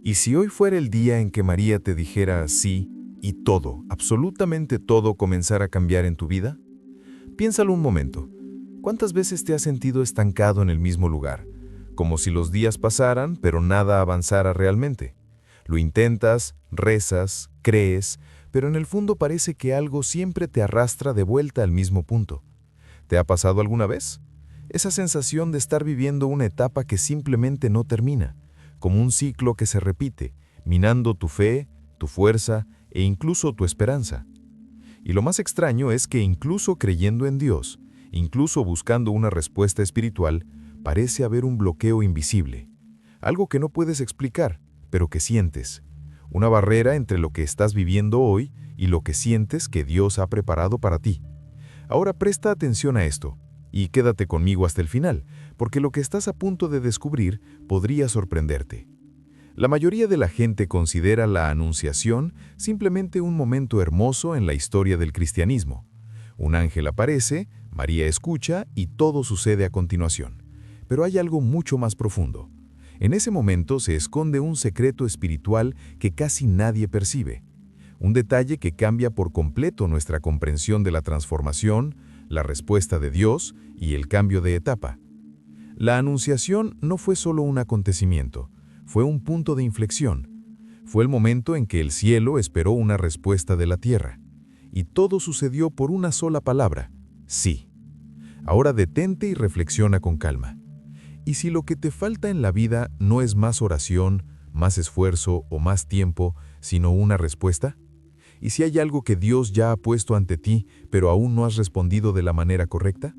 ¿Y si hoy fuera el día en que María te dijera sí y todo, absolutamente todo comenzara a cambiar en tu vida? Piénsalo un momento. ¿Cuántas veces te has sentido estancado en el mismo lugar? Como si los días pasaran, pero nada avanzara realmente. Lo intentas, rezas, crees, pero en el fondo parece que algo siempre te arrastra de vuelta al mismo punto. ¿Te ha pasado alguna vez? Esa sensación de estar viviendo una etapa que simplemente no termina, como un ciclo que se repite, minando tu fe, tu fuerza e incluso tu esperanza. Y lo más extraño es que incluso creyendo en Dios, incluso buscando una respuesta espiritual, parece haber un bloqueo invisible. Algo que no puedes explicar, pero que sientes. Una barrera entre lo que estás viviendo hoy y lo que sientes que Dios ha preparado para ti. Ahora presta atención a esto y quédate conmigo hasta el final, porque lo que estás a punto de descubrir podría sorprenderte. La mayoría de la gente considera la Anunciación simplemente un momento hermoso en la historia del cristianismo. Un ángel aparece, María escucha y todo sucede a continuación. Pero hay algo mucho más profundo. En ese momento se esconde un secreto espiritual que casi nadie percibe. Un detalle que cambia por completo nuestra comprensión de la transformación, la respuesta de Dios y el cambio de etapa. La Anunciación no fue solo un acontecimiento, fue un punto de inflexión. Fue el momento en que el cielo esperó una respuesta de la tierra. Y todo sucedió por una sola palabra: sí. Ahora detente y reflexiona con calma. ¿Y si lo que te falta en la vida no es más oración, más esfuerzo o más tiempo, sino una respuesta? ¿Y si hay algo que Dios ya ha puesto ante ti, pero aún no has respondido de la manera correcta?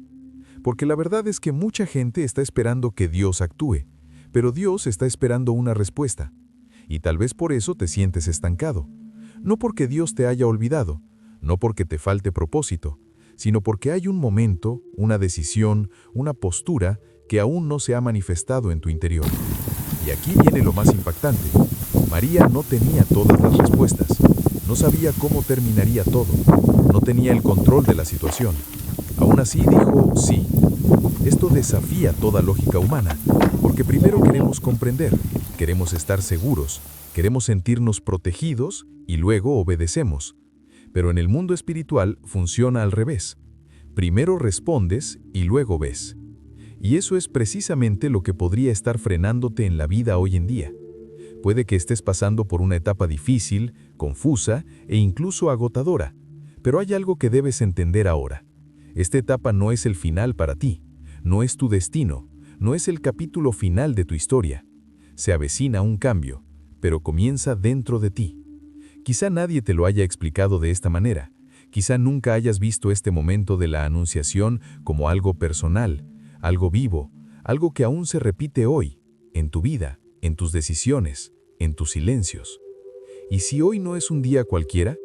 Porque la verdad es que mucha gente está esperando que Dios actúe, pero Dios está esperando una respuesta. Y tal vez por eso te sientes estancado. No porque Dios te haya olvidado, no porque te falte propósito, sino porque hay un momento, una decisión, una postura que aún no se ha manifestado en tu interior. Y aquí viene lo más impactante. María no tenía todas las respuestas. No sabía cómo terminaría todo. No tenía el control de la situación. Aún así dijo sí. Esto desafía toda lógica humana, porque primero queremos comprender, queremos estar seguros, queremos sentirnos protegidos y luego obedecemos. Pero en el mundo espiritual funciona al revés. Primero respondes y luego ves. Y eso es precisamente lo que podría estar frenándote en la vida hoy en día. Puede que estés pasando por una etapa difícil, confusa e incluso agotadora, pero hay algo que debes entender ahora. Esta etapa no es el final para ti, no es tu destino, no es el capítulo final de tu historia. Se avecina un cambio, pero comienza dentro de ti. Quizá nadie te lo haya explicado de esta manera. Quizá nunca hayas visto este momento de la Anunciación como algo personal, algo vivo, algo que aún se repite hoy, en tu vida, en tus decisiones, en tus silencios. ¿Y si hoy no es un día cualquiera?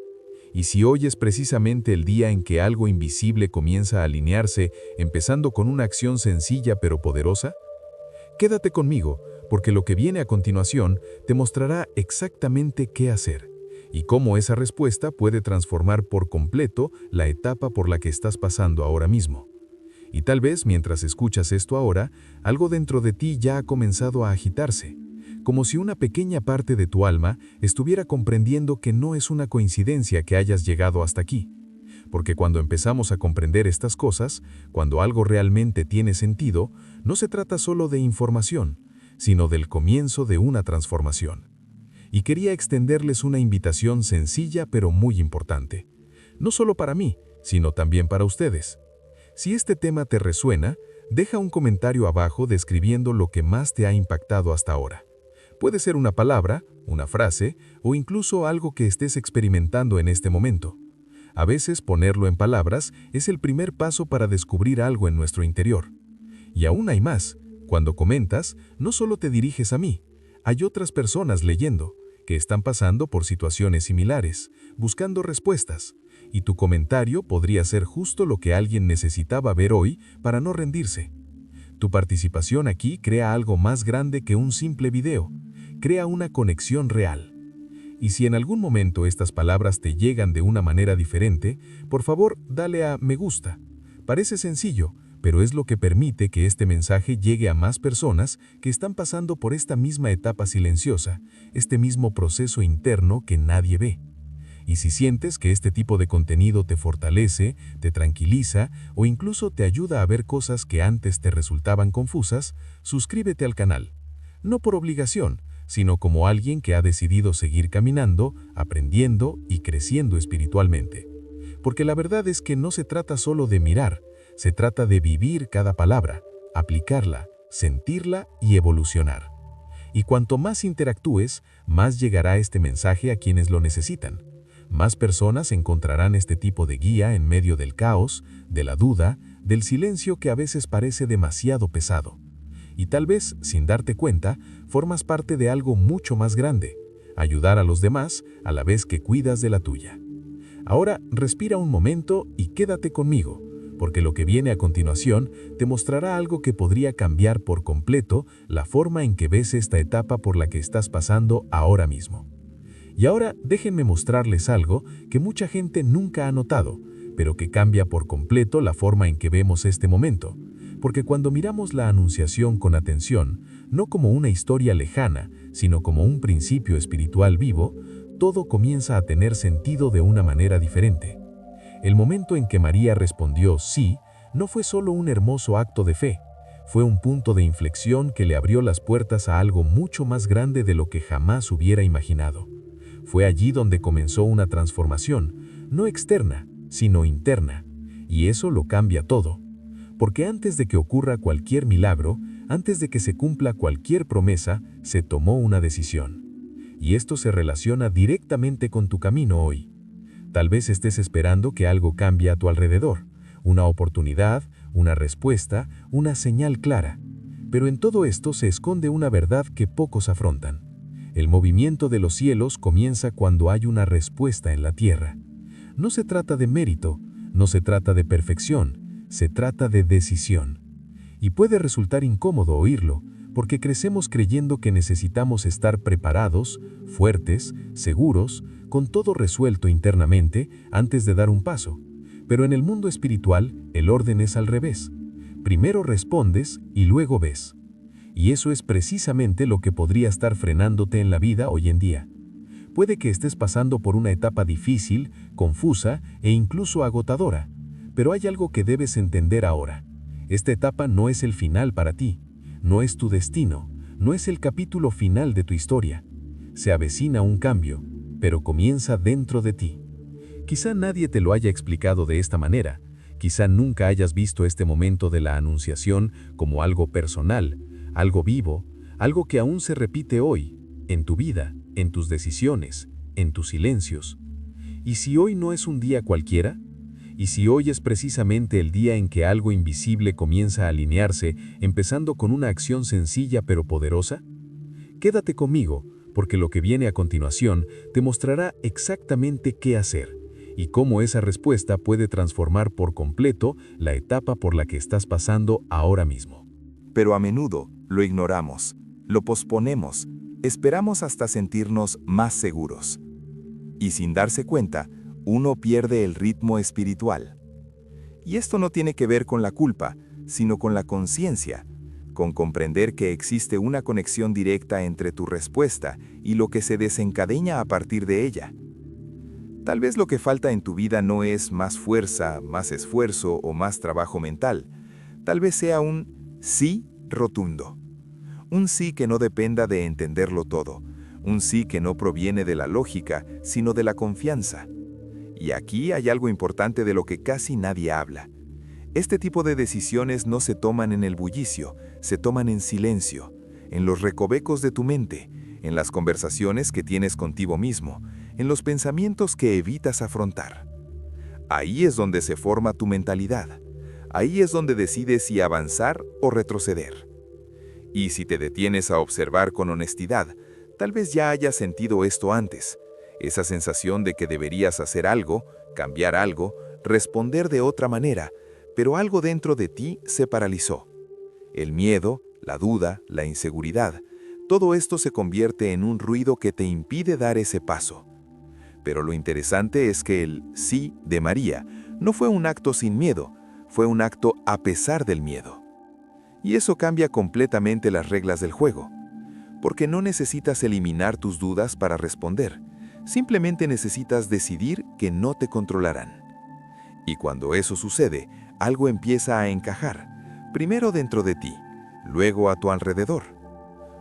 ¿Y si hoy es precisamente el día en que algo invisible comienza a alinearse, empezando con una acción sencilla pero poderosa? Quédate conmigo, porque lo que viene a continuación te mostrará exactamente qué hacer y cómo esa respuesta puede transformar por completo la etapa por la que estás pasando ahora mismo. Y tal vez mientras escuchas esto ahora, algo dentro de ti ya ha comenzado a agitarse, como si una pequeña parte de tu alma estuviera comprendiendo que no es una coincidencia que hayas llegado hasta aquí. Porque cuando empezamos a comprender estas cosas, cuando algo realmente tiene sentido, no se trata solo de información, sino del comienzo de una transformación. Y quería extenderles una invitación sencilla pero muy importante. No solo para mí, sino también para ustedes. Si este tema te resuena, deja un comentario abajo describiendo lo que más te ha impactado hasta ahora. Puede ser una palabra, una frase o incluso algo que estés experimentando en este momento. A veces ponerlo en palabras es el primer paso para descubrir algo en nuestro interior. Y aún hay más. Cuando comentas, no solo te diriges a mí, hay otras personas leyendo, que están pasando por situaciones similares, buscando respuestas, y tu comentario podría ser justo lo que alguien necesitaba ver hoy para no rendirse. Tu participación aquí crea algo más grande que un simple video, crea una conexión real. Y si en algún momento estas palabras te llegan de una manera diferente, por favor, dale a me gusta. Parece sencillo, pero es lo que permite que este mensaje llegue a más personas que están pasando por esta misma etapa silenciosa, este mismo proceso interno que nadie ve. Y si sientes que este tipo de contenido te fortalece, te tranquiliza o incluso te ayuda a ver cosas que antes te resultaban confusas, suscríbete al canal. No por obligación, sino como alguien que ha decidido seguir caminando, aprendiendo y creciendo espiritualmente. Porque la verdad es que no se trata solo de mirar, se trata de vivir cada palabra, aplicarla, sentirla y evolucionar. Y cuanto más interactúes, más llegará este mensaje a quienes lo necesitan. Más personas encontrarán este tipo de guía en medio del caos, de la duda, del silencio que a veces parece demasiado pesado. Y tal vez, sin darte cuenta, formas parte de algo mucho más grande, ayudar a los demás a la vez que cuidas de la tuya. Ahora respira un momento y quédate conmigo, porque lo que viene a continuación te mostrará algo que podría cambiar por completo la forma en que ves esta etapa por la que estás pasando ahora mismo. Y ahora déjenme mostrarles algo que mucha gente nunca ha notado, pero que cambia por completo la forma en que vemos este momento. Porque cuando miramos la Anunciación con atención, no como una historia lejana, sino como un principio espiritual vivo, todo comienza a tener sentido de una manera diferente. El momento en que María respondió sí, no fue solo un hermoso acto de fe, fue un punto de inflexión que le abrió las puertas a algo mucho más grande de lo que jamás hubiera imaginado. Fue allí donde comenzó una transformación, no externa, sino interna. Y eso lo cambia todo. Porque antes de que ocurra cualquier milagro, antes de que se cumpla cualquier promesa, se tomó una decisión. Y esto se relaciona directamente con tu camino hoy. Tal vez estés esperando que algo cambie a tu alrededor, una oportunidad, una respuesta, una señal clara. Pero en todo esto se esconde una verdad que pocos afrontan. El movimiento de los cielos comienza cuando hay una respuesta en la tierra. No se trata de mérito, no se trata de perfección, se trata de decisión. Y puede resultar incómodo oírlo, porque crecemos creyendo que necesitamos estar preparados, fuertes, seguros, con todo resuelto internamente antes de dar un paso. Pero en el mundo espiritual, el orden es al revés. Primero respondes y luego ves. Y eso es precisamente lo que podría estar frenándote en la vida hoy en día. Puede que estés pasando por una etapa difícil, confusa e incluso agotadora, pero hay algo que debes entender ahora. Esta etapa no es el final para ti, no es tu destino, no es el capítulo final de tu historia. Se avecina un cambio, pero comienza dentro de ti. Quizá nadie te lo haya explicado de esta manera, quizá nunca hayas visto este momento de la Anunciación como algo personal, algo vivo, algo que aún se repite hoy, en tu vida, en tus decisiones, en tus silencios. ¿Y si hoy no es un día cualquiera? ¿Y si hoy es precisamente el día en que algo invisible comienza a alinearse, empezando con una acción sencilla pero poderosa? Quédate conmigo, porque lo que viene a continuación te mostrará exactamente qué hacer y cómo esa respuesta puede transformar por completo la etapa por la que estás pasando ahora mismo. Pero a menudo lo ignoramos, lo posponemos, esperamos hasta sentirnos más seguros. Y sin darse cuenta, uno pierde el ritmo espiritual. Y esto no tiene que ver con la culpa, sino con la conciencia, con comprender que existe una conexión directa entre tu respuesta y lo que se desencadena a partir de ella. Tal vez lo que falta en tu vida no es más fuerza, más esfuerzo o más trabajo mental. Tal vez sea un sí rotundo. Un sí que no dependa de entenderlo todo. Un sí que no proviene de la lógica, sino de la confianza. Y aquí hay algo importante de lo que casi nadie habla. Este tipo de decisiones no se toman en el bullicio, se toman en silencio, en los recovecos de tu mente, en las conversaciones que tienes contigo mismo, en los pensamientos que evitas afrontar. Ahí es donde se forma tu mentalidad. Ahí es donde decides si avanzar o retroceder. Y si te detienes a observar con honestidad, tal vez ya hayas sentido esto antes, esa sensación de que deberías hacer algo, cambiar algo, responder de otra manera, pero algo dentro de ti se paralizó. El miedo, la duda, la inseguridad, todo esto se convierte en un ruido que te impide dar ese paso. Pero lo interesante es que el sí de María no fue un acto sin miedo, fue un acto a pesar del miedo. Y eso cambia completamente las reglas del juego, porque no necesitas eliminar tus dudas para responder, simplemente necesitas decidir que no te controlarán. Y cuando eso sucede, algo empieza a encajar, primero dentro de ti, luego a tu alrededor.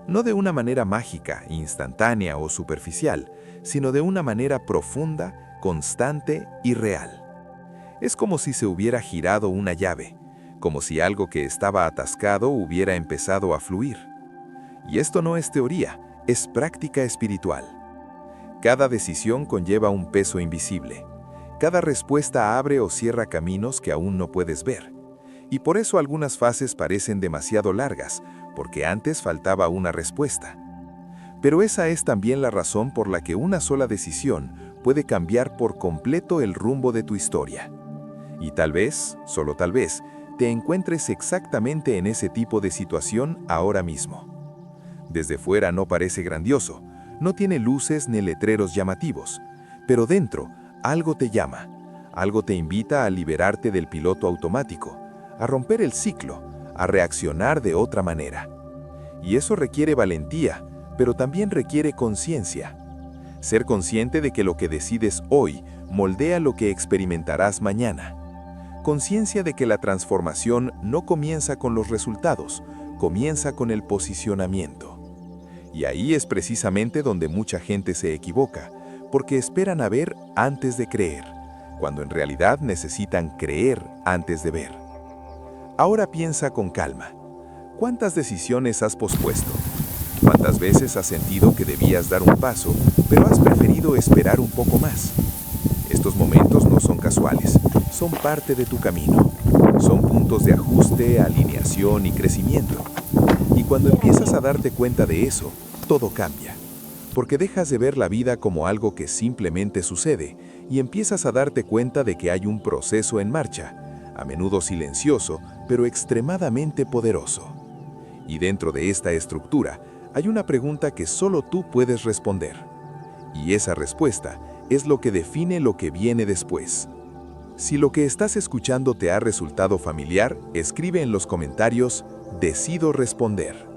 No de una manera mágica, instantánea o superficial, sino de una manera profunda, constante y real. Es como si se hubiera girado una llave, como si algo que estaba atascado hubiera empezado a fluir. Y esto no es teoría, es práctica espiritual. Cada decisión conlleva un peso invisible. Cada respuesta abre o cierra caminos que aún no puedes ver. Y por eso algunas fases parecen demasiado largas, porque antes faltaba una respuesta. Pero esa es también la razón por la que una sola decisión puede cambiar por completo el rumbo de tu historia. Y tal vez, solo tal vez, te encuentres exactamente en ese tipo de situación ahora mismo. Desde fuera no parece grandioso, no tiene luces ni letreros llamativos, pero dentro algo te llama, algo te invita a liberarte del piloto automático, a romper el ciclo, a reaccionar de otra manera. Y eso requiere valentía, pero también requiere conciencia. Ser consciente de que lo que decides hoy moldea lo que experimentarás mañana. Conciencia de que la transformación no comienza con los resultados, comienza con el posicionamiento. Y ahí es precisamente donde mucha gente se equivoca, porque esperan a ver antes de creer, cuando en realidad necesitan creer antes de ver. Ahora piensa con calma. ¿Cuántas decisiones has pospuesto? ¿Cuántas veces has sentido que debías dar un paso, pero has preferido esperar un poco más? Estos momentos no son casuales, son parte de tu camino. Son puntos de ajuste, alineación y crecimiento. Y cuando empiezas a darte cuenta de eso, todo cambia. Porque dejas de ver la vida como algo que simplemente sucede y empiezas a darte cuenta de que hay un proceso en marcha, a menudo silencioso, pero extremadamente poderoso. Y dentro de esta estructura, hay una pregunta que solo tú puedes responder. Y esa respuesta es lo que define lo que viene después. Si lo que estás escuchando te ha resultado familiar, escribe en los comentarios, decido responder.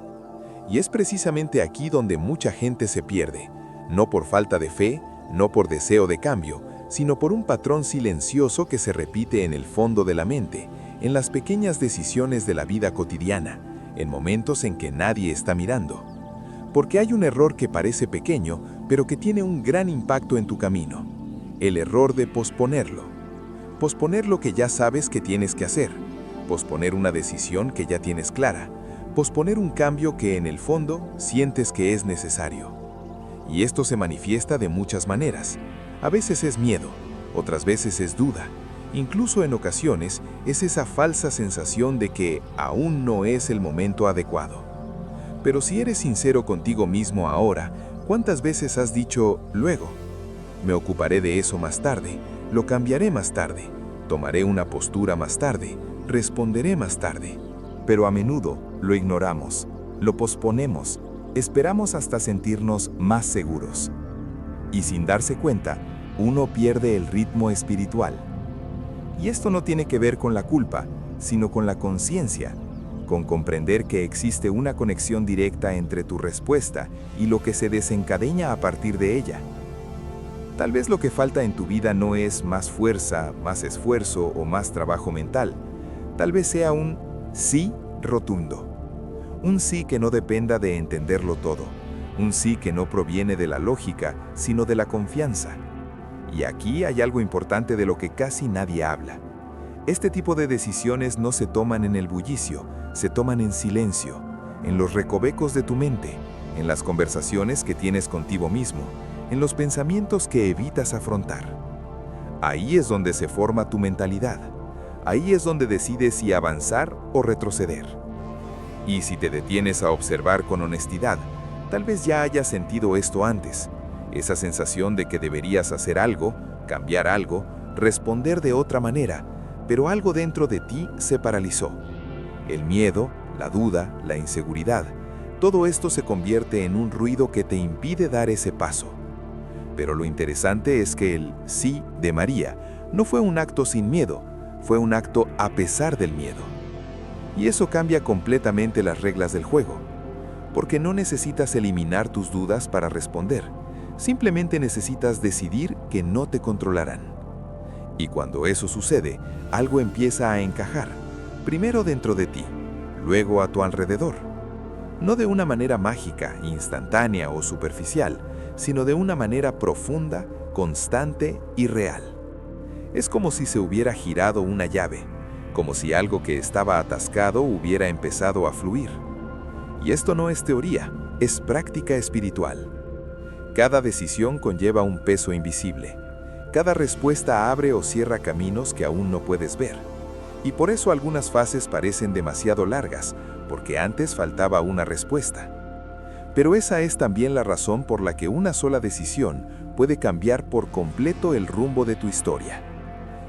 Y es precisamente aquí donde mucha gente se pierde, no por falta de fe, no por deseo de cambio, sino por un patrón silencioso que se repite en el fondo de la mente, en las pequeñas decisiones de la vida cotidiana, en momentos en que nadie está mirando. Porque hay un error que parece pequeño, pero que tiene un gran impacto en tu camino. El error de posponerlo. Posponer lo que ya sabes que tienes que hacer. Posponer una decisión que ya tienes clara. Posponer un cambio que en el fondo sientes que es necesario. Y esto se manifiesta de muchas maneras. A veces es miedo, otras veces es duda. Incluso en ocasiones es esa falsa sensación de que aún no es el momento adecuado. Pero si eres sincero contigo mismo ahora, ¿cuántas veces has dicho luego? Me ocuparé de eso más tarde, lo cambiaré más tarde, tomaré una postura más tarde, responderé más tarde. Pero a menudo lo ignoramos, lo posponemos, esperamos hasta sentirnos más seguros. Y sin darse cuenta, uno pierde el ritmo espiritual. Y esto no tiene que ver con la culpa, sino con la conciencia, con comprender que existe una conexión directa entre tu respuesta y lo que se desencadena a partir de ella. Tal vez lo que falta en tu vida no es más fuerza, más esfuerzo o más trabajo mental. Tal vez sea un sí rotundo. Un sí que no dependa de entenderlo todo. Un sí que no proviene de la lógica, sino de la confianza. Y aquí hay algo importante de lo que casi nadie habla. Este tipo de decisiones no se toman en el bullicio, se toman en silencio, en los recovecos de tu mente, en las conversaciones que tienes contigo mismo, en los pensamientos que evitas afrontar. Ahí es donde se forma tu mentalidad. Ahí es donde decides si avanzar o retroceder. Y si te detienes a observar con honestidad, tal vez ya hayas sentido esto antes, esa sensación de que deberías hacer algo, cambiar algo, responder de otra manera, pero algo dentro de ti se paralizó. El miedo, la duda, la inseguridad, todo esto se convierte en un ruido que te impide dar ese paso. Pero lo interesante es que el sí de María no fue un acto sin miedo, fue un acto a pesar del miedo. Y eso cambia completamente las reglas del juego, porque no necesitas eliminar tus dudas para responder, simplemente necesitas decidir que no te controlarán. Y cuando eso sucede, algo empieza a encajar, primero dentro de ti, luego a tu alrededor. No de una manera mágica, instantánea o superficial, sino de una manera profunda, constante y real. Es como si se hubiera girado una llave, como si algo que estaba atascado hubiera empezado a fluir. Y esto no es teoría, es práctica espiritual. Cada decisión conlleva un peso invisible. Cada respuesta abre o cierra caminos que aún no puedes ver. Y por eso algunas fases parecen demasiado largas, porque antes faltaba una respuesta. Pero esa es también la razón por la que una sola decisión puede cambiar por completo el rumbo de tu historia.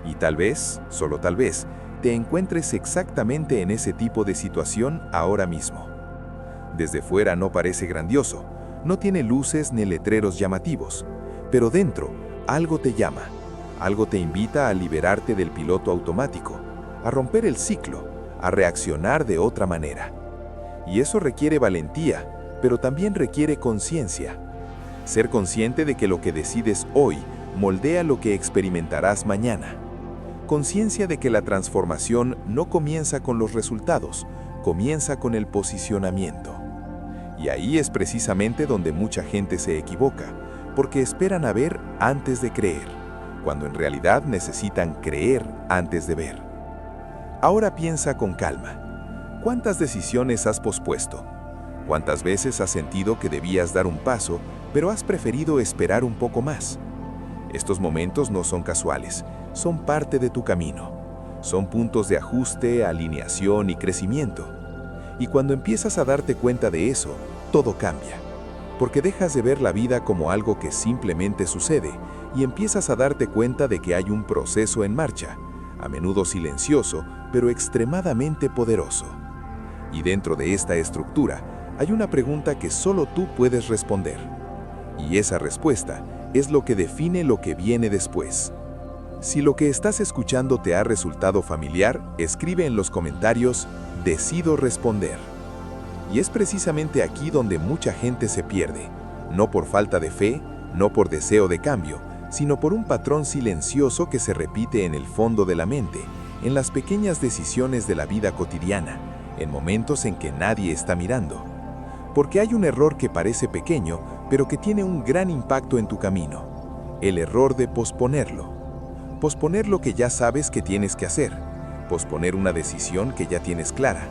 Y tal vez, solo tal vez, te encuentres exactamente en ese tipo de situación ahora mismo. Desde fuera no parece grandioso, no tiene luces ni letreros llamativos, pero dentro algo te llama, algo te invita a liberarte del piloto automático, a romper el ciclo, a reaccionar de otra manera. Y eso requiere valentía, pero también requiere conciencia. Ser consciente de que lo que decides hoy moldea lo que experimentarás mañana. Conciencia de que la transformación no comienza con los resultados, comienza con el posicionamiento. Y ahí es precisamente donde mucha gente se equivoca, porque esperan a ver antes de creer, cuando en realidad necesitan creer antes de ver. Ahora piensa con calma. ¿Cuántas decisiones has pospuesto? ¿Cuántas veces has sentido que debías dar un paso, pero has preferido esperar un poco más? Estos momentos no son casuales, son parte de tu camino. Son puntos de ajuste, alineación y crecimiento. Y cuando empiezas a darte cuenta de eso, todo cambia. Porque dejas de ver la vida como algo que simplemente sucede y empiezas a darte cuenta de que hay un proceso en marcha, a menudo silencioso, pero extremadamente poderoso. Y dentro de esta estructura, hay una pregunta que solo tú puedes responder. Y esa respuesta es lo que define lo que viene después. Si lo que estás escuchando te ha resultado familiar, escribe en los comentarios, decido responder. Y es precisamente aquí donde mucha gente se pierde, no por falta de fe, no por deseo de cambio, sino por un patrón silencioso que se repite en el fondo de la mente, en las pequeñas decisiones de la vida cotidiana, en momentos en que nadie está mirando. Porque hay un error que parece pequeño, pero que tiene un gran impacto en tu camino. El error de posponerlo. Posponer lo que ya sabes que tienes que hacer. Posponer una decisión que ya tienes clara.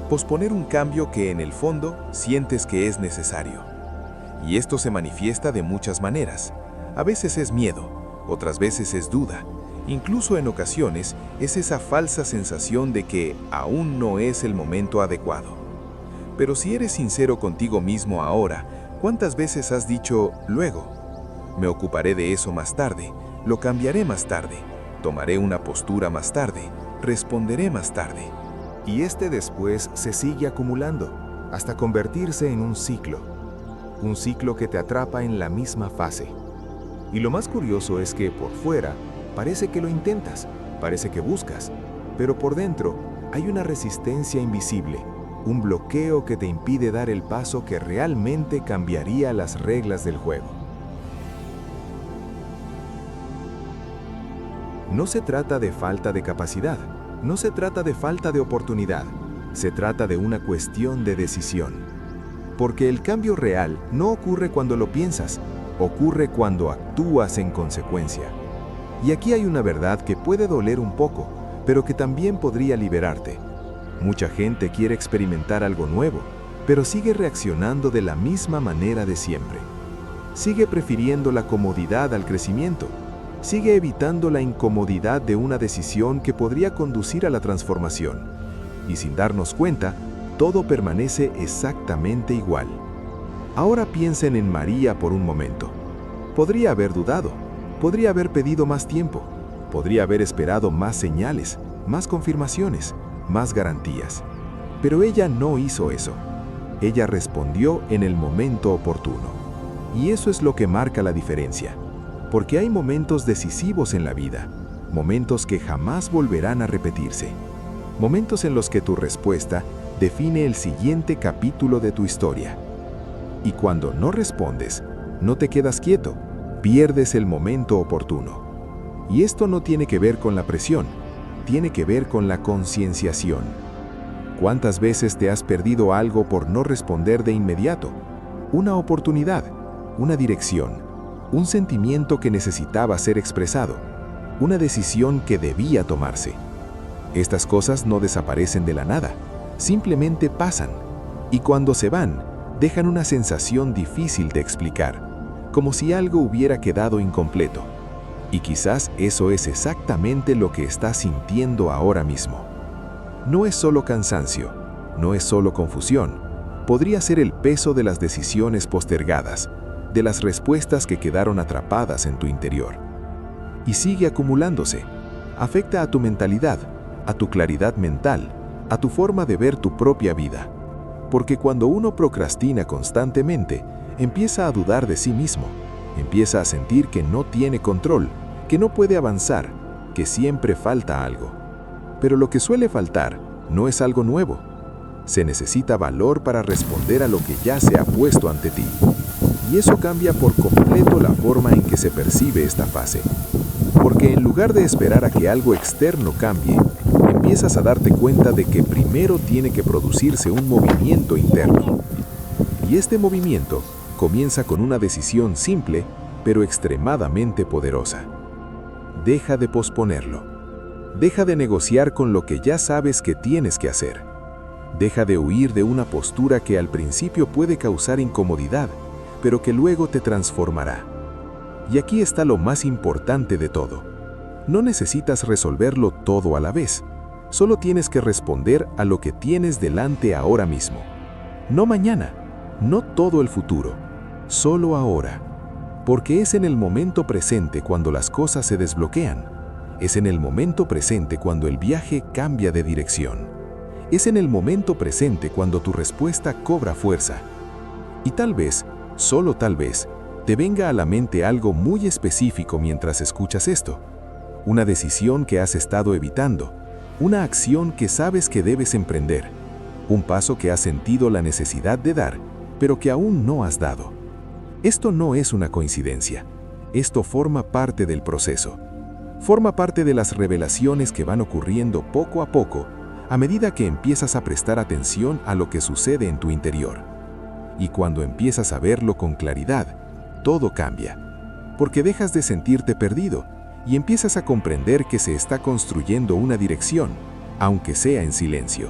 Posponer un cambio que en el fondo sientes que es necesario. Y esto se manifiesta de muchas maneras. A veces es miedo, otras veces es duda. Incluso en ocasiones es esa falsa sensación de que aún no es el momento adecuado. Pero si eres sincero contigo mismo ahora, ¿cuántas veces has dicho luego? Me ocuparé de eso más tarde, lo cambiaré más tarde, tomaré una postura más tarde, responderé más tarde. Y este después se sigue acumulando, hasta convertirse en un ciclo que te atrapa en la misma fase. Y lo más curioso es que por fuera parece que lo intentas, parece que buscas, pero por dentro hay una resistencia invisible, un bloqueo que te impide dar el paso que realmente cambiaría las reglas del juego. No se trata de falta de capacidad, no se trata de falta de oportunidad, se trata de una cuestión de decisión. Porque el cambio real no ocurre cuando lo piensas, ocurre cuando actúas en consecuencia. Y aquí hay una verdad que puede doler un poco, pero que también podría liberarte. Mucha gente quiere experimentar algo nuevo, pero sigue reaccionando de la misma manera de siempre. Sigue prefiriendo la comodidad al crecimiento. Sigue evitando la incomodidad de una decisión que podría conducir a la transformación. Y sin darnos cuenta, todo permanece exactamente igual. Ahora piensen en María por un momento. Podría haber dudado, podría haber pedido más tiempo, podría haber esperado más señales, más confirmaciones, más garantías. Pero ella no hizo eso. Ella respondió en el momento oportuno. Y eso es lo que marca la diferencia. Porque hay momentos decisivos en la vida, momentos que jamás volverán a repetirse, momentos en los que tu respuesta define el siguiente capítulo de tu historia. Y cuando no respondes, no te quedas quieto, pierdes el momento oportuno. Y esto no tiene que ver con la presión, tiene que ver con la concienciación. ¿Cuántas veces te has perdido algo por no responder de inmediato? Una oportunidad, una dirección, un sentimiento que necesitaba ser expresado, una decisión que debía tomarse. Estas cosas no desaparecen de la nada, simplemente pasan, y cuando se van, dejan una sensación difícil de explicar, como si algo hubiera quedado incompleto. Y quizás eso es exactamente lo que estás sintiendo ahora mismo. No es solo cansancio, no es solo confusión, podría ser el peso de las decisiones postergadas, de las respuestas que quedaron atrapadas en tu interior. Y sigue acumulándose, afecta a tu mentalidad, a tu claridad mental, a tu forma de ver tu propia vida. Porque cuando uno procrastina constantemente, empieza a dudar de sí mismo, empieza a sentir que no tiene control, que no puede avanzar, que siempre falta algo. Pero lo que suele faltar no es algo nuevo. Se necesita valor para responder a lo que ya se ha puesto ante ti. Y eso cambia por completo la forma en que se percibe esta fase. Porque en lugar de esperar a que algo externo cambie, empiezas a darte cuenta de que primero tiene que producirse un movimiento interno. Y este movimiento comienza con una decisión simple, pero extremadamente poderosa. Deja de posponerlo. Deja de negociar con lo que ya sabes que tienes que hacer. Deja de huir de una postura que al principio puede causar incomodidad, pero que luego te transformará. Y aquí está lo más importante de todo. No necesitas resolverlo todo a la vez. Solo tienes que responder a lo que tienes delante ahora mismo. No mañana, no todo el futuro, solo ahora. Porque es en el momento presente cuando las cosas se desbloquean. Es en el momento presente cuando el viaje cambia de dirección. Es en el momento presente cuando tu respuesta cobra fuerza. Y tal vez, solo tal vez, te venga a la mente algo muy específico mientras escuchas esto. Una decisión que has estado evitando, una acción que sabes que debes emprender, un paso que has sentido la necesidad de dar, pero que aún no has dado. Esto no es una coincidencia. Esto forma parte del proceso. Forma parte de las revelaciones que van ocurriendo poco a poco a medida que empiezas a prestar atención a lo que sucede en tu interior. Y cuando empiezas a verlo con claridad, todo cambia, porque dejas de sentirte perdido y empiezas a comprender que se está construyendo una dirección, aunque sea en silencio.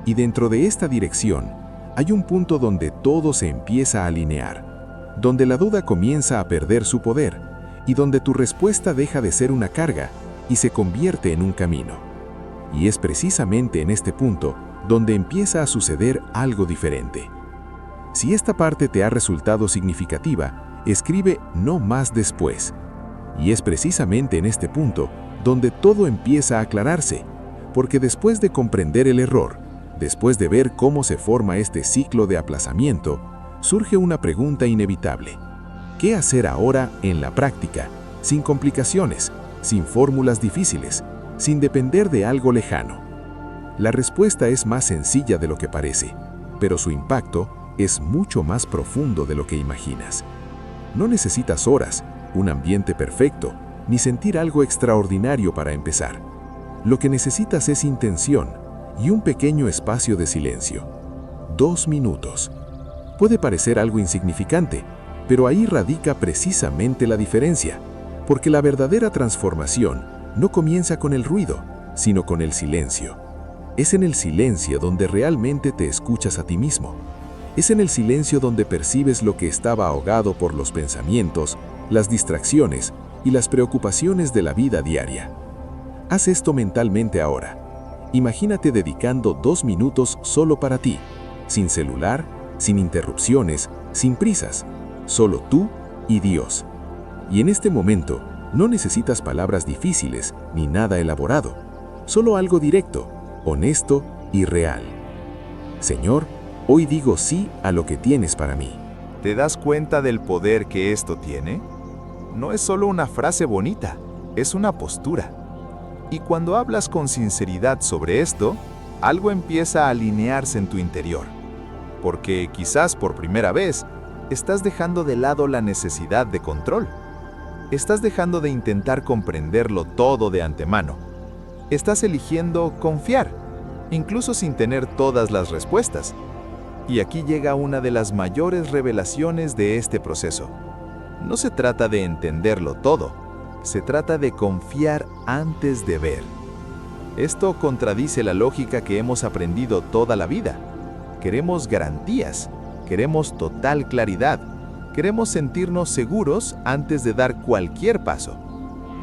Y dentro de esta dirección, hay un punto donde todo se empieza a alinear, donde la duda comienza a perder su poder y donde tu respuesta deja de ser una carga y se convierte en un camino. Y es precisamente en este punto donde empieza a suceder algo diferente. Si esta parte te ha resultado significativa, escribe "no más después". Y es precisamente en este punto donde todo empieza a aclararse, porque después de comprender el error, después de ver cómo se forma este ciclo de aplazamiento, surge una pregunta inevitable. ¿Qué hacer ahora en la práctica, sin complicaciones, sin fórmulas difíciles, sin depender de algo lejano? La respuesta es más sencilla de lo que parece, pero su impacto es mucho más profundo de lo que imaginas. No necesitas horas, un ambiente perfecto, ni sentir algo extraordinario para empezar. Lo que necesitas es intención y un pequeño espacio de silencio. 2 minutos. Puede parecer algo insignificante, pero ahí radica precisamente la diferencia, porque la verdadera transformación no comienza con el ruido, sino con el silencio. Es en el silencio donde realmente te escuchas a ti mismo. Es en el silencio donde percibes lo que estaba ahogado por los pensamientos, las distracciones y las preocupaciones de la vida diaria. Haz esto mentalmente ahora. Imagínate dedicando 2 minutos solo para ti, sin celular, sin interrupciones, sin prisas, solo tú y Dios. Y en este momento, no necesitas palabras difíciles ni nada elaborado, solo algo directo, honesto y real. Señor, hoy digo sí a lo que tienes para mí. ¿Te das cuenta del poder que esto tiene? No es solo una frase bonita, es una postura. Y cuando hablas con sinceridad sobre esto, algo empieza a alinearse en tu interior. Porque quizás por primera vez, estás dejando de lado la necesidad de control. Estás dejando de intentar comprenderlo todo de antemano. Estás eligiendo confiar, incluso sin tener todas las respuestas. Y aquí llega una de las mayores revelaciones de este proceso. No se trata de entenderlo todo, se trata de confiar antes de ver. Esto contradice la lógica que hemos aprendido toda la vida. Queremos garantías, queremos total claridad, queremos sentirnos seguros antes de dar cualquier paso.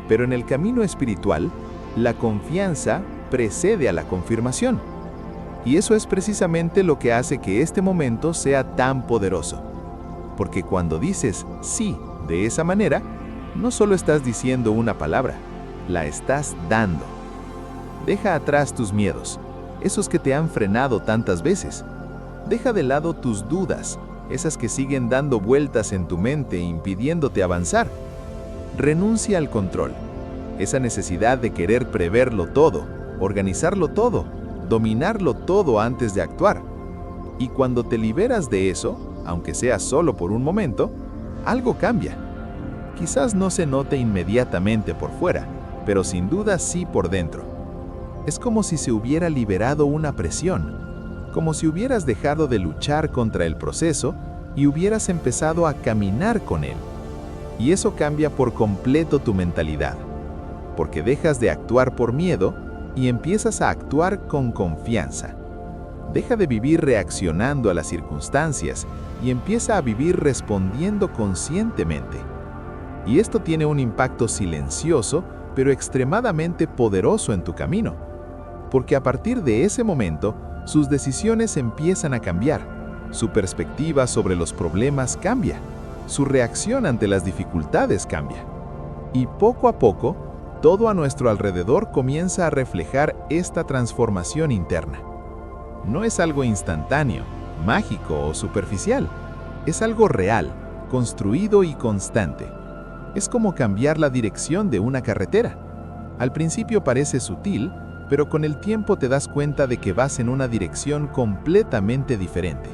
Pero en el camino espiritual, la confianza precede a la confirmación. Y eso es precisamente lo que hace que este momento sea tan poderoso. Porque cuando dices sí de esa manera, no solo estás diciendo una palabra, la estás dando. Deja atrás tus miedos, esos que te han frenado tantas veces. Deja de lado tus dudas, esas que siguen dando vueltas en tu mente impidiéndote avanzar. Renuncia al control, esa necesidad de querer preverlo todo, organizarlo todo, dominarlo todo antes de actuar. Y cuando te liberas de eso, aunque sea solo por un momento, algo cambia. Quizás no se note inmediatamente por fuera, pero sin duda sí por dentro. Es como si se hubiera liberado una presión, como si hubieras dejado de luchar contra el proceso y hubieras empezado a caminar con él. Y eso cambia por completo tu mentalidad, porque dejas de actuar por miedo y empiezas a actuar con confianza. Deja de vivir reaccionando a las circunstancias y empieza a vivir respondiendo conscientemente. Y esto tiene un impacto silencioso, pero extremadamente poderoso en tu camino, porque a partir de ese momento, sus decisiones empiezan a cambiar, su perspectiva sobre los problemas cambia, su reacción ante las dificultades cambia. Y poco a poco, todo a nuestro alrededor comienza a reflejar esta transformación interna. No es algo instantáneo, mágico o superficial, es algo real, construido y constante. Es como cambiar la dirección de una carretera. Al principio parece sutil, pero con el tiempo te das cuenta de que vas en una dirección completamente diferente.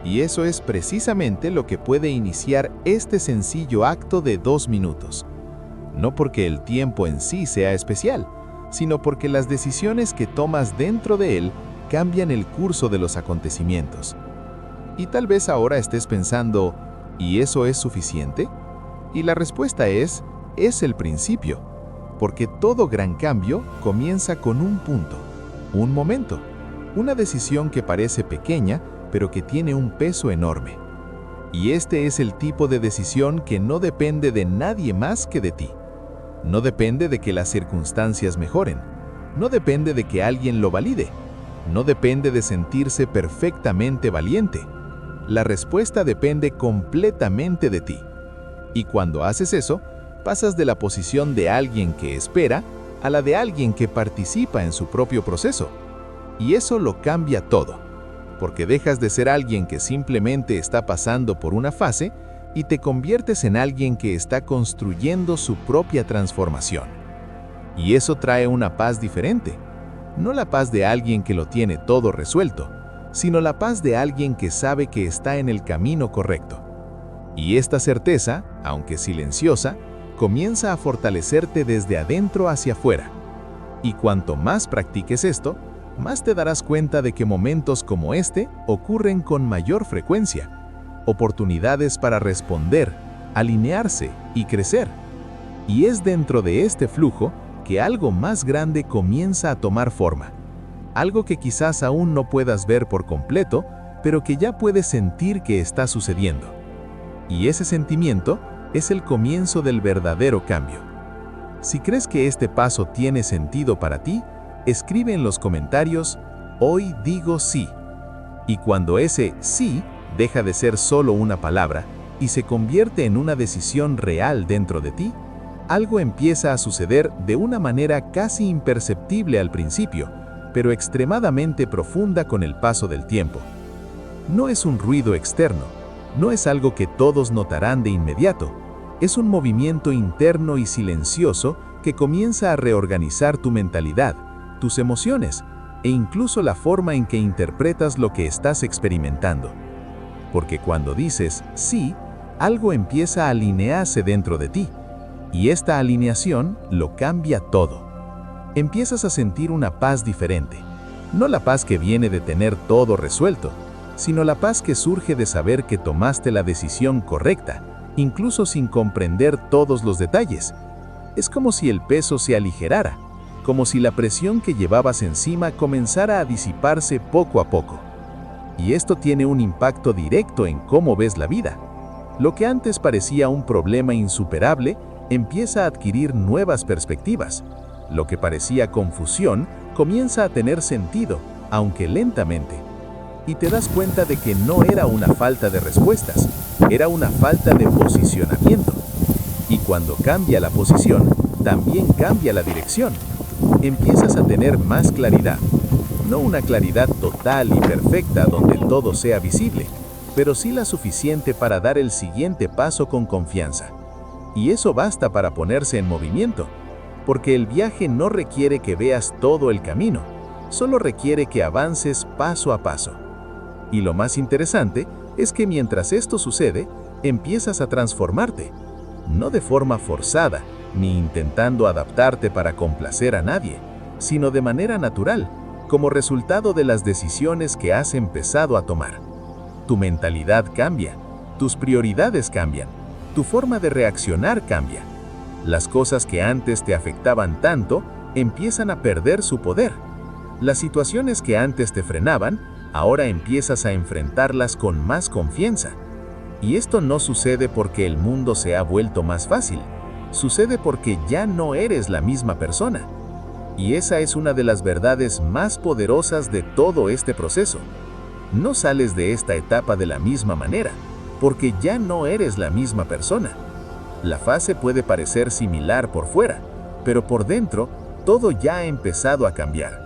Y eso es precisamente lo que puede iniciar este sencillo acto de 2 minutos. No porque el tiempo en sí sea especial, sino porque las decisiones que tomas dentro de él cambian el curso de los acontecimientos. Y tal vez ahora estés pensando, ¿y eso es suficiente? Y la respuesta es el principio, porque todo gran cambio comienza con un punto, un momento, una decisión que parece pequeña, pero que tiene un peso enorme. Y este es el tipo de decisión que no depende de nadie más que de ti. No depende de que las circunstancias mejoren, no depende de que alguien lo valide, no depende de sentirse perfectamente valiente. La respuesta depende completamente de ti. Y cuando haces eso, pasas de la posición de alguien que espera a la de alguien que participa en su propio proceso. Y eso lo cambia todo, porque dejas de ser alguien que simplemente está pasando por una fase y te conviertes en alguien que está construyendo su propia transformación. Y eso trae una paz diferente. No la paz de alguien que lo tiene todo resuelto, sino la paz de alguien que sabe que está en el camino correcto. Y esta certeza, aunque silenciosa, comienza a fortalecerte desde adentro hacia afuera. Y cuanto más practiques esto, más te darás cuenta de que momentos como este ocurren con mayor frecuencia. Oportunidades para responder, alinearse y crecer. Y es dentro de este flujo que algo más grande comienza a tomar forma. Algo que quizás aún no puedas ver por completo, pero que ya puedes sentir que está sucediendo. Y ese sentimiento es el comienzo del verdadero cambio. Si crees que este paso tiene sentido para ti, escribe en los comentarios, hoy digo sí. Y cuando ese sí deja de ser solo una palabra y se convierte en una decisión real dentro de ti, algo empieza a suceder de una manera casi imperceptible al principio, pero extremadamente profunda con el paso del tiempo. No es un ruido externo, no es algo que todos notarán de inmediato, es un movimiento interno y silencioso que comienza a reorganizar tu mentalidad, tus emociones e incluso la forma en que interpretas lo que estás experimentando. Porque cuando dices sí, algo empieza a alinearse dentro de ti, y esta alineación lo cambia todo. Empiezas a sentir una paz diferente, no la paz que viene de tener todo resuelto, sino la paz que surge de saber que tomaste la decisión correcta, incluso sin comprender todos los detalles. Es como si el peso se aligerara, como si la presión que llevabas encima comenzara a disiparse poco a poco. Y esto tiene un impacto directo en cómo ves la vida. Lo que antes parecía un problema insuperable empieza a adquirir nuevas perspectivas. Lo que parecía confusión comienza a tener sentido, aunque lentamente. Y te das cuenta de que no era una falta de respuestas, era una falta de posicionamiento. Y cuando cambia la posición, también cambia la dirección. Empiezas a tener más claridad. No una claridad total y perfecta donde todo sea visible, pero sí la suficiente para dar el siguiente paso con confianza. Y eso basta para ponerse en movimiento, porque el viaje no requiere que veas todo el camino, solo requiere que avances paso a paso. Y lo más interesante es que mientras esto sucede, empiezas a transformarte, no de forma forzada, ni intentando adaptarte para complacer a nadie, sino de manera natural, como resultado de las decisiones que has empezado a tomar. Tu mentalidad cambia, tus prioridades cambian, tu forma de reaccionar cambia. Las cosas que antes te afectaban tanto empiezan a perder su poder. Las situaciones que antes te frenaban, ahora empiezas a enfrentarlas con más confianza. Y esto no sucede porque el mundo se ha vuelto más fácil, sucede porque ya no eres la misma persona. Y esa es una de las verdades más poderosas de todo este proceso. No sales de esta etapa de la misma manera, porque ya no eres la misma persona. La fase puede parecer similar por fuera, pero por dentro todo ya ha empezado a cambiar.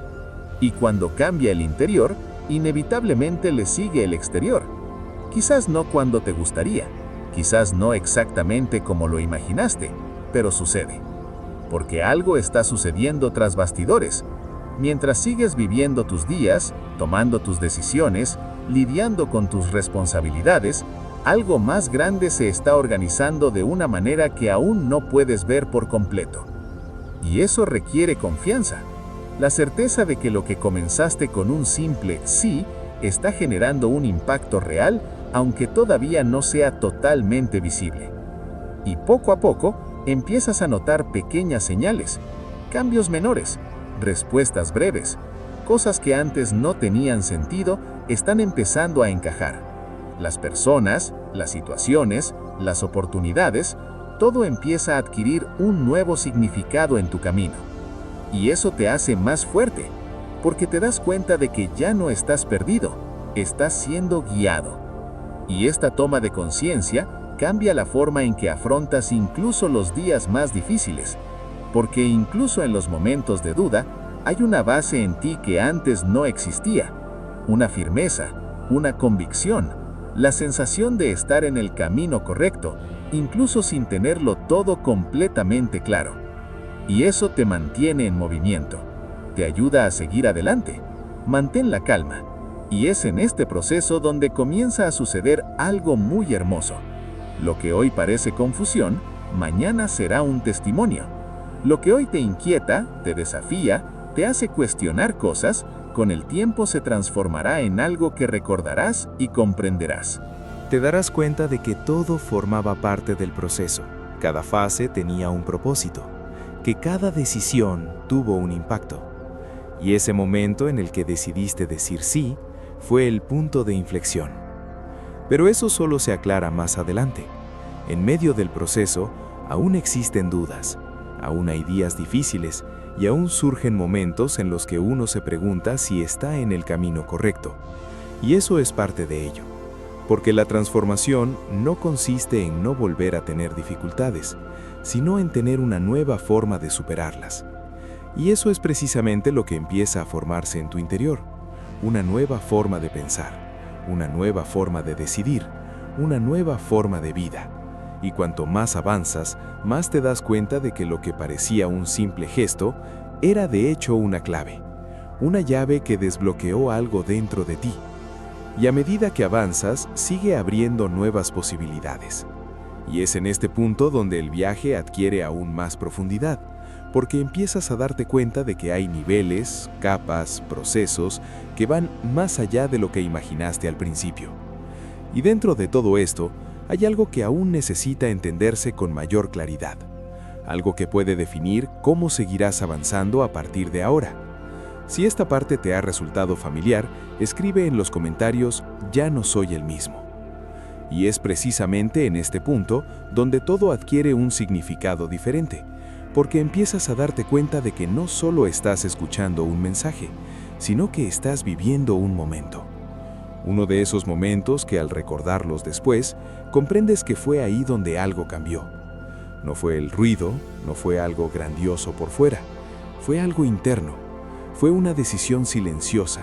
Y cuando cambia el interior, inevitablemente le sigue el exterior. Quizás no cuando te gustaría, quizás no exactamente como lo imaginaste, pero sucede. Porque algo está sucediendo tras bastidores. Mientras sigues viviendo tus días, tomando tus decisiones, lidiando con tus responsabilidades, algo más grande se está organizando de una manera que aún no puedes ver por completo. Y eso requiere confianza. La certeza de que lo que comenzaste con un simple sí está generando un impacto real, aunque todavía no sea totalmente visible. Y poco a poco, empiezas a notar pequeñas señales, cambios menores, respuestas breves, cosas que antes no tenían sentido están empezando a encajar. Las personas, las situaciones, las oportunidades, todo empieza a adquirir un nuevo significado en tu camino. Y eso te hace más fuerte, porque te das cuenta de que ya no estás perdido, estás siendo guiado. Y esta toma de conciencia cambia la forma en que afrontas incluso los días más difíciles, porque incluso en los momentos de duda, hay una base en ti que antes no existía, una firmeza, una convicción, la sensación de estar en el camino correcto, incluso sin tenerlo todo completamente claro. Y eso te mantiene en movimiento, te ayuda a seguir adelante, mantén la calma. Y es en este proceso donde comienza a suceder algo muy hermoso. Lo que hoy parece confusión, mañana será un testimonio. Lo que hoy te inquieta, te desafía, te hace cuestionar cosas, con el tiempo se transformará en algo que recordarás y comprenderás. Te darás cuenta de que todo formaba parte del proceso. Cada fase tenía un propósito, que cada decisión tuvo un impacto. Y ese momento en el que decidiste decir sí, fue el punto de inflexión. Pero eso solo se aclara más adelante. En medio del proceso, aún existen dudas, aún hay días difíciles y aún surgen momentos en los que uno se pregunta si está en el camino correcto. Y eso es parte de ello, porque la transformación no consiste en no volver a tener dificultades, sino en tener una nueva forma de superarlas. Y eso es precisamente lo que empieza a formarse en tu interior, una nueva forma de pensar, una nueva forma de decidir, una nueva forma de vida. Y cuanto más avanzas, más te das cuenta de que lo que parecía un simple gesto era de hecho una clave, una llave que desbloqueó algo dentro de ti. Y a medida que avanzas, sigue abriendo nuevas posibilidades. Y es en este punto donde el viaje adquiere aún más profundidad, porque empiezas a darte cuenta de que hay niveles, capas, procesos que van más allá de lo que imaginaste al principio. Y dentro de todo esto, hay algo que aún necesita entenderse con mayor claridad, algo que puede definir cómo seguirás avanzando a partir de ahora. Si esta parte te ha resultado familiar, escribe en los comentarios "Ya no soy el mismo". Y es precisamente en este punto donde todo adquiere un significado diferente, porque empiezas a darte cuenta de que no solo estás escuchando un mensaje, sino que estás viviendo un momento. Uno de esos momentos que al recordarlos después, comprendes que fue ahí donde algo cambió. No fue el ruido, no fue algo grandioso por fuera, fue algo interno. Fue una decisión silenciosa,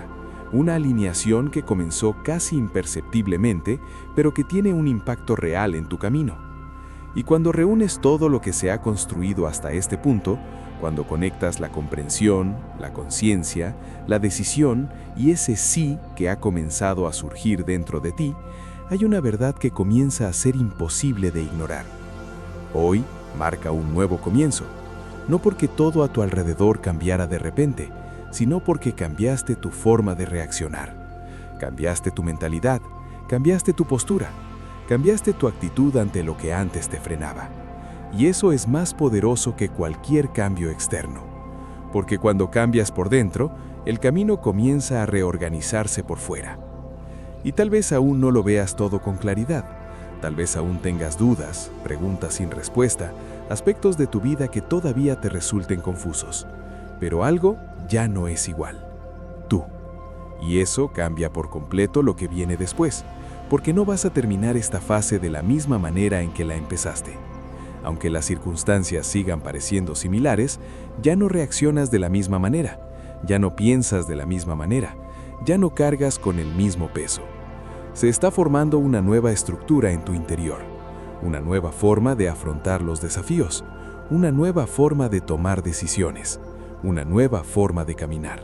una alineación que comenzó casi imperceptiblemente, pero que tiene un impacto real en tu camino. Y cuando reúnes todo lo que se ha construido hasta este punto, cuando conectas la comprensión, la conciencia, la decisión y ese sí que ha comenzado a surgir dentro de ti, hay una verdad que comienza a ser imposible de ignorar. Hoy marca un nuevo comienzo, no porque todo a tu alrededor cambiara de repente, sino porque cambiaste tu forma de reaccionar. Cambiaste tu mentalidad, cambiaste tu postura, cambiaste tu actitud ante lo que antes te frenaba. Y eso es más poderoso que cualquier cambio externo. Porque cuando cambias por dentro, el camino comienza a reorganizarse por fuera. Y tal vez aún no lo veas todo con claridad. Tal vez aún tengas dudas, preguntas sin respuesta, aspectos de tu vida que todavía te resulten confusos. Pero algo ya no es igual. Tú. Y eso cambia por completo lo que viene después, porque no vas a terminar esta fase de la misma manera en que la empezaste. Aunque las circunstancias sigan pareciendo similares, ya no reaccionas de la misma manera, ya no piensas de la misma manera, ya no cargas con el mismo peso. Se está formando una nueva estructura en tu interior, una nueva forma de afrontar los desafíos, una nueva forma de tomar decisiones, una nueva forma de caminar.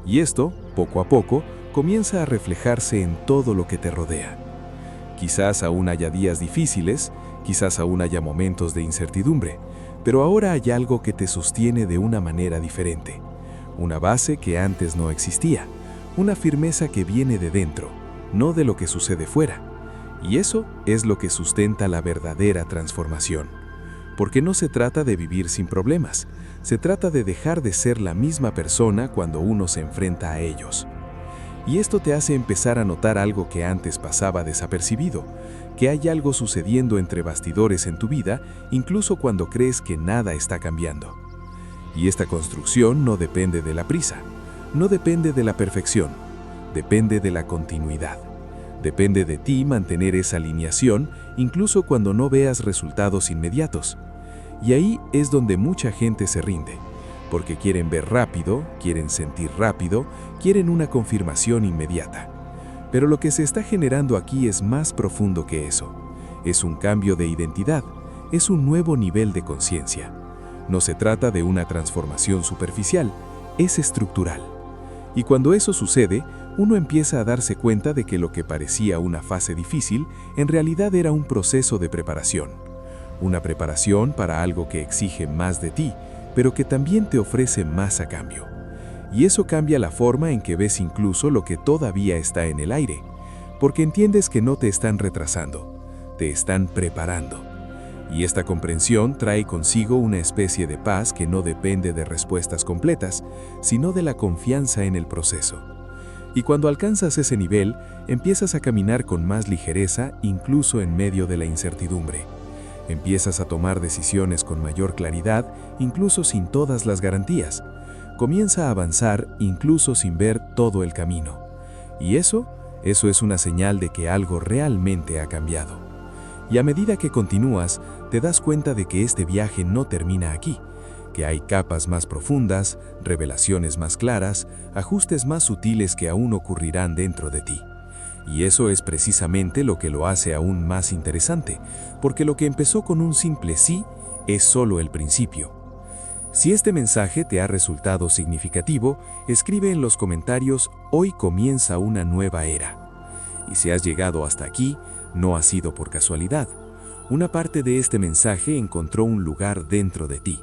Y esto, poco a poco, comienza a reflejarse en todo lo que te rodea. Quizás aún haya días difíciles, quizás aún haya momentos de incertidumbre, pero ahora hay algo que te sostiene de una manera diferente. Una base que antes no existía, una firmeza que viene de dentro, no de lo que sucede fuera. Y eso es lo que sustenta la verdadera transformación. Porque no se trata de vivir sin problemas, se trata de dejar de ser la misma persona cuando uno se enfrenta a ellos. Y esto te hace empezar a notar algo que antes pasaba desapercibido, que hay algo sucediendo entre bastidores en tu vida, incluso cuando crees que nada está cambiando. Y esta construcción no depende de la prisa, no depende de la perfección, depende de la continuidad. Depende de ti mantener esa alineación incluso cuando no veas resultados inmediatos. Y ahí es donde mucha gente se rinde, porque quieren ver rápido, quieren sentir rápido, quieren una confirmación inmediata. Pero lo que se está generando aquí es más profundo que eso. Es un cambio de identidad, es un nuevo nivel de conciencia. No se trata de una transformación superficial, es estructural. Y cuando eso sucede, uno empieza a darse cuenta de que lo que parecía una fase difícil, en realidad era un proceso de preparación. Una preparación para algo que exige más de ti, pero que también te ofrece más a cambio. Y eso cambia la forma en que ves incluso lo que todavía está en el aire, porque entiendes que no te están retrasando, te están preparando. Y esta comprensión trae consigo una especie de paz que no depende de respuestas completas, sino de la confianza en el proceso. Y cuando alcanzas ese nivel, empiezas a caminar con más ligereza incluso en medio de la incertidumbre. Empiezas a tomar decisiones con mayor claridad, incluso sin todas las garantías. Comienza a avanzar incluso sin ver todo el camino. Y eso es una señal de que algo realmente ha cambiado. Y a medida que continúas, te das cuenta de que este viaje no termina aquí, que hay capas más profundas, revelaciones más claras, ajustes más sutiles que aún ocurrirán dentro de ti. Y eso es precisamente lo que lo hace aún más interesante, porque lo que empezó con un simple sí es solo el principio. Si este mensaje te ha resultado significativo, escribe en los comentarios «Hoy comienza una nueva era». Y si has llegado hasta aquí, no ha sido por casualidad. Una parte de este mensaje encontró un lugar dentro de ti.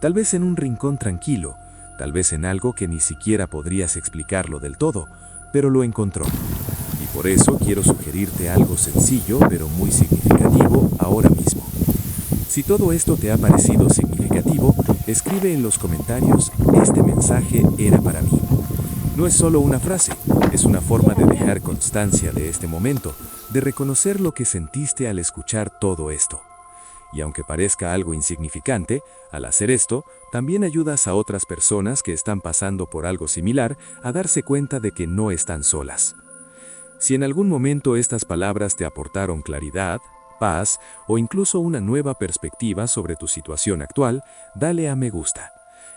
Tal vez en un rincón tranquilo, tal vez en algo que ni siquiera podrías explicarlo del todo, pero lo encontró. Y por eso quiero sugerirte algo sencillo, pero muy significativo ahora mismo. Si todo esto te ha parecido significativo, escribe en los comentarios «Este mensaje era para mí». No es solo una frase, es una forma de dejar constancia de este momento, de reconocer lo que sentiste al escuchar todo esto. Y aunque parezca algo insignificante, al hacer esto, también ayudas a otras personas que están pasando por algo similar a darse cuenta de que no están solas. Si en algún momento estas palabras te aportaron claridad, paz o incluso una nueva perspectiva sobre tu situación actual, dale a me gusta.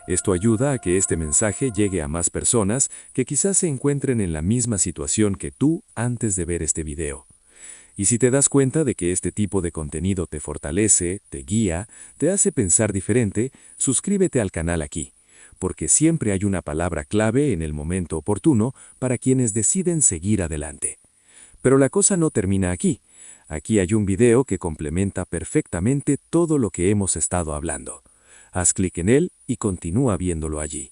Esto ayuda a que este mensaje llegue a más personas que quizás se encuentren en la misma situación que tú antes de ver este video. Y si te das cuenta de que este tipo de contenido te fortalece, te guía, te hace pensar diferente, suscríbete al canal aquí, porque siempre hay una palabra clave en el momento oportuno para quienes deciden seguir adelante. Pero la cosa no termina aquí. Aquí hay un video que complementa perfectamente todo lo que hemos estado hablando. Haz clic en él y continúa viéndolo allí.